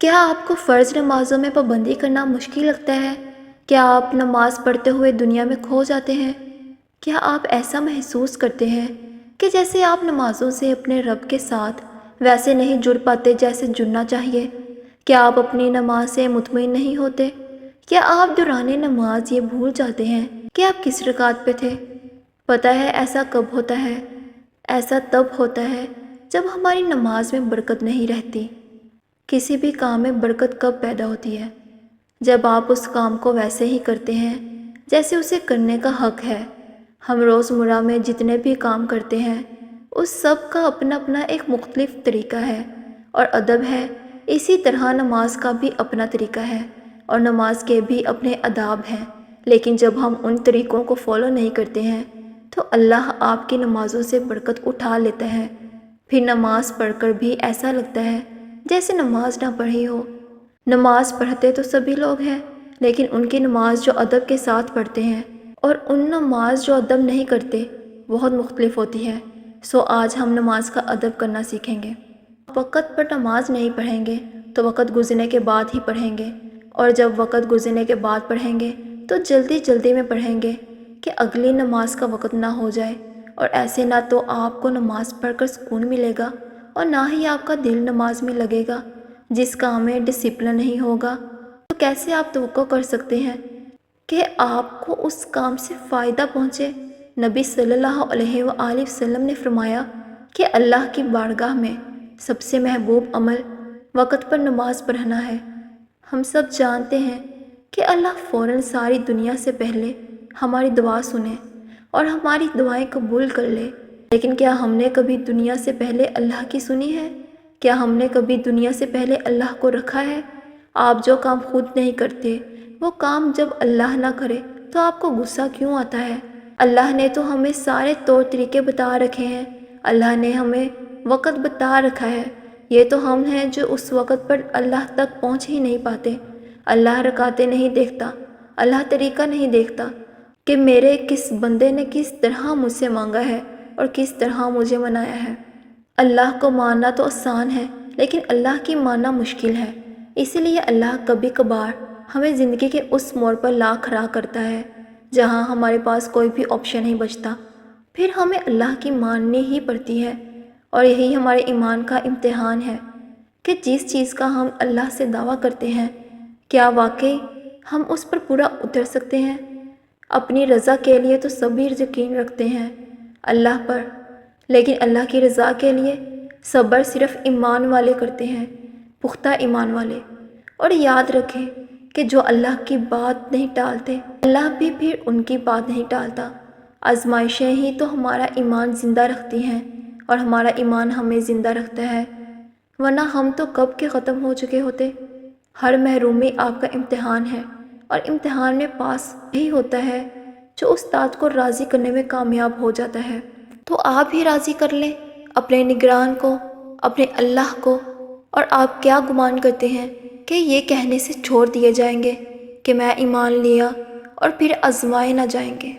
کیا آپ کو فرض نمازوں میں پابندی کرنا مشکل لگتا ہے؟ کیا آپ نماز پڑھتے ہوئے دنیا میں کھو جاتے ہیں؟ کیا آپ ایسا محسوس کرتے ہیں کہ جیسے آپ نمازوں سے اپنے رب کے ساتھ ویسے نہیں جڑ پاتے جیسے جڑنا چاہیے؟ کیا آپ اپنی نماز سے مطمئن نہیں ہوتے؟ کیا آپ دوران نماز یہ بھول جاتے ہیں کہ آپ کس رکعت پہ تھے؟ پتہ ہے ایسا کب ہوتا ہے؟ ایسا تب ہوتا ہے جب ہماری نماز میں برکت نہیں رہتی۔ کسی بھی کام میں برکت کب پیدا ہوتی ہے؟ جب آپ اس کام کو ویسے ہی کرتے ہیں جیسے اسے کرنے کا حق ہے۔ ہم روزمرہ میں جتنے بھی کام کرتے ہیں اس سب کا اپنا اپنا ایک مختلف طریقہ ہے اور ادب ہے۔ اسی طرح نماز کا بھی اپنا طریقہ ہے اور نماز کے بھی اپنے آداب ہیں، لیکن جب ہم ان طریقوں کو فالو نہیں کرتے ہیں تو اللہ آپ کی نمازوں سے برکت اٹھا لیتا ہے۔ پھر نماز پڑھ کر بھی ایسا لگتا ہے جیسے نماز نہ پڑھی ہو۔ نماز پڑھتے تو سبھی لوگ ہیں، لیکن ان کی نماز جو ادب کے ساتھ پڑھتے ہیں اور ان نماز جو ادب نہیں کرتے بہت مختلف ہوتی ہے۔ سو آج ہم نماز کا ادب کرنا سیکھیں گے۔ وقت پر نماز نہیں پڑھیں گے تو وقت گزرنے کے بعد ہی پڑھیں گے، اور جب وقت گزرنے کے بعد پڑھیں گے تو جلدی جلدی میں پڑھیں گے کہ اگلی نماز کا وقت نہ ہو جائے، اور ایسے نہ تو آپ کو نماز پڑھ کر سکون ملے گا اور نہ ہی آپ کا دل نماز میں لگے گا۔ جس کام میں ڈسپلن نہیں ہوگا تو کیسے آپ توقع کر سکتے ہیں کہ آپ کو اس کام سے فائدہ پہنچے؟ نبی صلی اللہ علیہ وآلہ وسلم نے فرمایا کہ اللہ کی بارگاہ میں سب سے محبوب عمل وقت پر نماز پڑھنا ہے۔ ہم سب جانتے ہیں کہ اللہ فوراً ساری دنیا سے پہلے ہماری دعا سنے اور ہماری دعائیں قبول کر لے، لیکن کیا ہم نے کبھی دنیا سے پہلے اللہ کی سنی ہے؟ کیا ہم نے کبھی دنیا سے پہلے اللہ کو رکھا ہے؟ آپ جو کام خود نہیں کرتے وہ کام جب اللہ نہ کرے تو آپ کو غصہ کیوں آتا ہے؟ اللہ نے تو ہمیں سارے طور طریقے بتا رکھے ہیں، اللہ نے ہمیں وقت بتا رکھا ہے۔ یہ تو ہم ہیں جو اس وقت پر اللہ تک پہنچ ہی نہیں پاتے۔ اللہ رکعتیں نہیں دیکھتا، اللہ طریقہ نہیں دیکھتا کہ میرے کس بندے نے کس طرح مجھ سے مانگا ہے اور کس طرح مجھے منایا ہے۔ اللہ کو ماننا تو آسان ہے لیکن اللہ کی ماننا مشکل ہے، اسی لیے اللہ کبھی کبھار ہمیں زندگی کے اس موڑ پر لا کھڑا کرتا ہے جہاں ہمارے پاس کوئی بھی آپشن نہیں بچتا، پھر ہمیں اللہ کی ماننی ہی پڑتی ہے۔ اور یہی ہمارے ایمان کا امتحان ہے کہ جس چیز کا ہم اللہ سے دعویٰ کرتے ہیں کیا واقعی ہم اس پر پورا اتر سکتے ہیں؟ اپنی رضا کے لیے تو سبھی یقین رکھتے ہیں اللہ پر، لیکن اللہ کی رضا کے لیے صبر صرف ایمان والے کرتے ہیں، پختہ ایمان والے۔ اور یاد رکھیں کہ جو اللہ کی بات نہیں ٹالتے اللہ بھی پھر ان کی بات نہیں ٹالتا۔ آزمائشیں ہی تو ہمارا ایمان زندہ رکھتی ہیں اور ہمارا ایمان ہمیں زندہ رکھتا ہے، ورنہ ہم تو کب کے ختم ہو چکے ہوتے۔ ہر محرومی آپ کا امتحان ہے، اور امتحان میں پاس یہی ہوتا ہے جو استاد کو راضی کرنے میں کامیاب ہو جاتا ہے۔ تو آپ ہی راضی کر لیں اپنے نگران کو، اپنے اللہ کو، اور آپ کیا گمان کرتے ہیں کہ یہ کہنے سے چھوڑ دیے جائیں گے کہ میں ایمان لیا اور پھر آزمائے نہ جائیں گے؟